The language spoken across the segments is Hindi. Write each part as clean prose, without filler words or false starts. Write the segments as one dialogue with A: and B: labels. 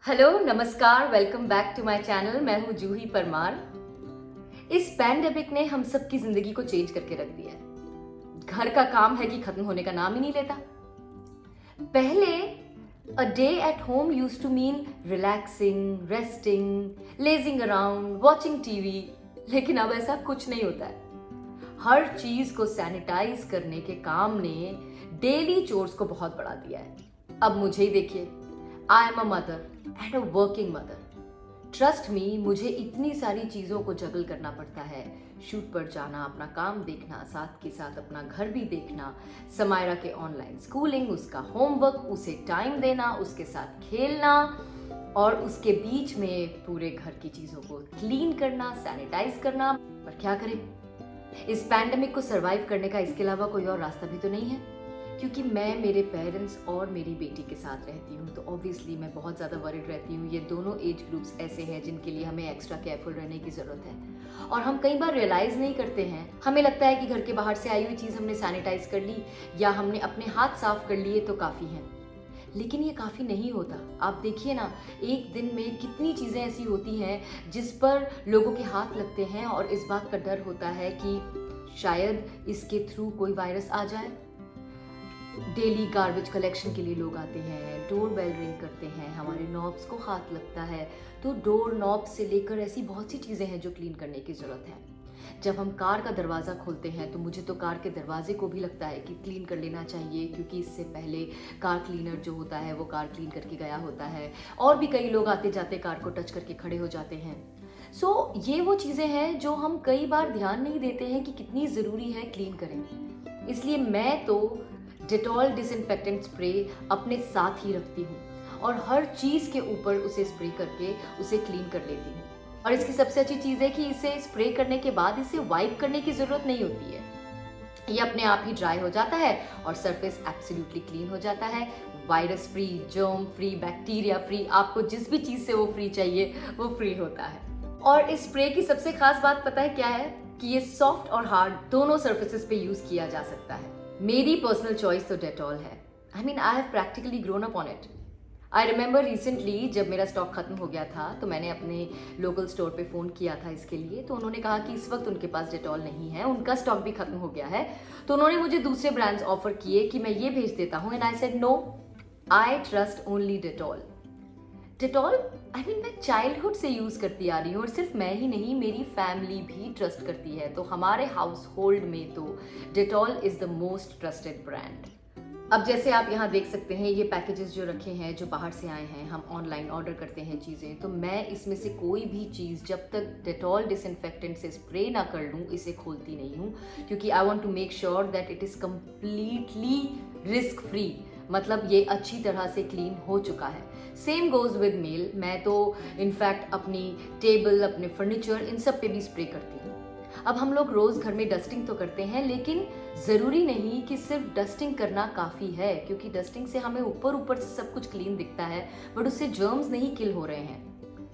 A: हेलो, नमस्कार, welcome back to my channel. मैं हूं जूही परमार। इस पैंडेमिक ने हम सबकी जिंदगी को चेंज करके रख दिया है। घर का काम है कि खत्म होने का नाम ही नहीं लेता। पहले a day at home used to mean relaxing, resting, lazing around, watching TV, लेकिन अब ऐसा कुछ नहीं होता है। हर चीज को सैनिटाइज करने के काम ने डेली चोर्स को बहुत बढ़ा दिया है। अब मुझे ही देखिए, I am a mother and a working mother. Trust me, मुझे इतनी सारी चीज़ों को जगल करना पड़ता है। शूट पर जाना, अपना काम देखना, साथ के साथ अपना घर भी देखना, समायरा के ऑनलाइन स्कूलिंग, उसका होमवर्क, उसे टाइम देना, उसके साथ खेलना, और उसके बीच में पूरे घर की चीज़ों को क्लीन करना, सैनिटाइज करना। पर क्या करें, इस पैंडेमिक को सरवाइव करने का इसके अलावा कोई और रास्ता भी तो नहीं है। क्योंकि मैं मेरे पेरेंट्स और मेरी बेटी के साथ रहती हूँ, तो ऑब्वियसली मैं बहुत ज़्यादा वरिड रहती हूँ। ये दोनों एज ग्रुप्स ऐसे हैं जिनके लिए हमें एक्स्ट्रा केयरफुल रहने की ज़रूरत है, और हम कई बार रियलाइज़ नहीं करते हैं। हमें लगता है कि घर के बाहर से आई हुई चीज़ हमने सैनिटाइज कर ली या हमने अपने हाथ साफ कर लिए तो काफ़ी हैं, लेकिन ये काफ़ी नहीं होता। आप देखिए ना, एक दिन में कितनी चीज़ें ऐसी होती हैं जिस पर लोगों के हाथ लगते हैं, और इस बात का डर होता है कि शायद इसके थ्रू कोई वायरस आ जाए। डेली गार्बेज कलेक्शन के लिए लोग आते हैं, डोर बेल रिंग करते हैं, हमारे नॉब्स को हाथ लगता है, तो डोर नॉब से लेकर ऐसी बहुत सी चीज़ें हैं जो क्लीन करने की ज़रूरत है। जब हम कार का दरवाज़ा खोलते हैं तो मुझे तो कार के दरवाजे को भी लगता है कि क्लीन कर लेना चाहिए, क्योंकि इससे पहले कार क्लीनर जो होता है वो कार क्लीन करके गया होता है, और भी कई लोग आते जाते कार को टच करके खड़े हो जाते हैं। ये वो चीज़ें हैं जो हम कई बार ध्यान नहीं देते हैं कि कितनी ज़रूरी है क्लीन करें। इसलिए मैं तो डेटॉल डिसइंफेक्टेंट स्प्रे अपने साथ ही रखती हूँ, और हर चीज़ के ऊपर उसे स्प्रे करके उसे क्लीन कर लेती हूँ। और इसकी सबसे अच्छी चीज़ है कि इसे स्प्रे करने के बाद इसे वाइप करने की ज़रूरत नहीं होती है। ये अपने आप ही ड्राई हो जाता है और सरफेस एब्सोल्युटली क्लीन हो जाता है। Virus free, germ free, bacteria free, आपको जिस भी चीज़ से वो फ्री चाहिए वो फ्री होता है। और इस स्प्रे की सबसे खास बात पता है क्या है? कि ये सॉफ्ट और हार्ड दोनों सर्फेसिस पे यूज़ किया जा सकता है। मेरी पर्सनल चॉइस तो डेटॉल है। I mean, I have practically grown up on it. I remember recently जब मेरा स्टॉक खत्म हो गया था तो मैंने अपने लोकल स्टोर पे फ़ोन किया था इसके लिए, तो उन्होंने कहा कि इस वक्त उनके पास डेटॉल नहीं है, उनका स्टॉक भी खत्म हो गया है। तो उन्होंने मुझे दूसरे ब्रांड्स ऑफर किए कि मैं ये भेज देता हूँ, and I said no, I trust only Dettol. Dettol मैं चाइल्डहुड से यूज़ करती आ रही हूँ, और सिर्फ मैं ही नहीं, मेरी फैमिली भी ट्रस्ट करती है। तो हमारे हाउस होल्ड में तो Dettol is the most trusted brand. अब जैसे आप यहाँ देख सकते हैं, ये पैकेजेस जो रखे हैं जो बाहर से आए हैं, हम ऑनलाइन ऑर्डर करते हैं चीज़ें, तो मैं इसमें से कोई भी चीज़ जब तक डेटॉल डिसइंफेक्टेंट से स्प्रे ना कर लूँ इसे खोलती नहीं हूँ, क्योंकि I want to make sure that it is completely risk free. मतलब ये अच्छी तरह से क्लीन हो चुका है। Same goes with mail. मैं तो इनफैक्ट अपनी टेबल, अपने फर्नीचर, इन सब पे भी स्प्रे करती हूँ। अब हम लोग रोज़ घर में डस्टिंग तो करते हैं, लेकिन ज़रूरी नहीं कि सिर्फ डस्टिंग करना काफ़ी है, क्योंकि डस्टिंग से हमें ऊपर ऊपर से सब कुछ क्लीन दिखता है, बट उससे जर्म्स नहीं किल हो रहे हैं।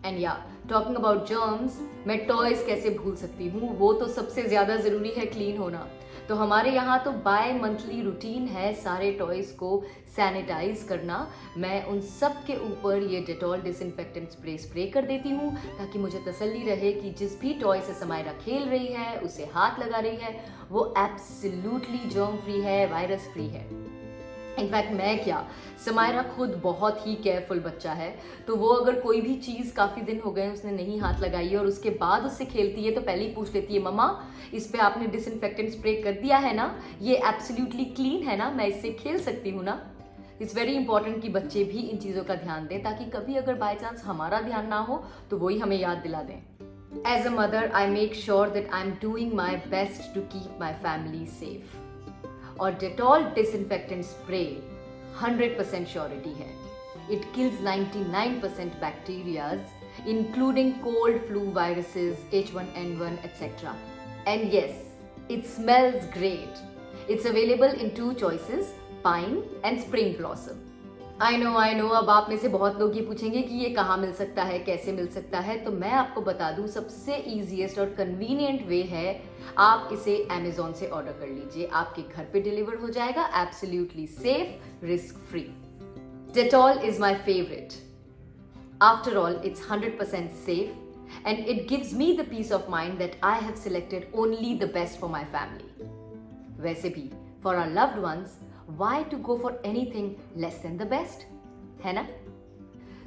A: एंड या, टॉकिंग अबाउट जर्म्स, मैं टॉयज़ कैसे भूल सकती हूँ, वो तो सबसे ज़्यादा ज़रूरी है क्लीन होना। तो हमारे यहाँ तो बाय मंथली रूटीन है सारे टॉयज़ को सैनिटाइज करना। मैं उन सब के ऊपर ये डेटॉल डिसइंफेक्टेंट स्प्रे कर देती हूँ, ताकि मुझे तसल्ली रहे कि जिस भी टॉय से समायरा खेल रही है, उसे हाथ लगा रही है, वो एब्सोल्युटली जर्म फ्री है, वायरस फ्री है। इनफैक्ट मैं क्या, समायरा खुद बहुत ही केयरफुल बच्चा है, तो वो अगर कोई भी चीज़ काफ़ी दिन हो गए उसने नहीं हाथ लगाई है और उसके बाद उससे खेलती है, तो पहले ही पूछ लेती है, मम्मा इस पे आपने डिसइंफेक्टेंट स्प्रे कर दिया है ना, ये एब्सोल्युटली क्लीन है ना, मैं इससे खेल सकती हूँ ना। इट्स वेरी इंपॉर्टेंट कि बच्चे भी इन चीज़ों का ध्यान दें, ताकि कभी अगर बाय चांस हमारा ध्यान ना हो तो वही हमें याद दिला दें। As a mother I make sure that I am doing my best to keep my family safe. और डेटॉल डिसइंफेक्टेंट स्प्रे 100% श्योरिटी है। It kills 99% bacterias including cold flu viruses, H1N1 etc. And yes, it smells great. It's available in 2 choices, pine and spring blossom. I know, अब आप में से बहुत लोग ये पूछेंगे कि ये कहाँ मिल सकता है, कैसे मिल सकता है, तो मैं आपको बता दूँ, सबसे ईजीएस्ट और कन्वीनियंट वे है, आप इसे अमेज़ॉन से ऑर्डर कर लीजिए, आपके घर पे डिलीवर हो जाएगा, absolutely safe, risk free. Dettol is my favourite. After all, it's 100% safe and it gives me the peace of mind that I have selected only the best for my family. वैसे भी, for our loved ones, why to go for anything less than the best? है ना?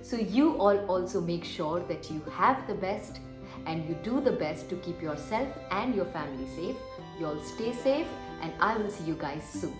A: So you all also make sure that you have the best and you do the best to keep yourself and your family safe. You all stay safe and I will see you guys soon.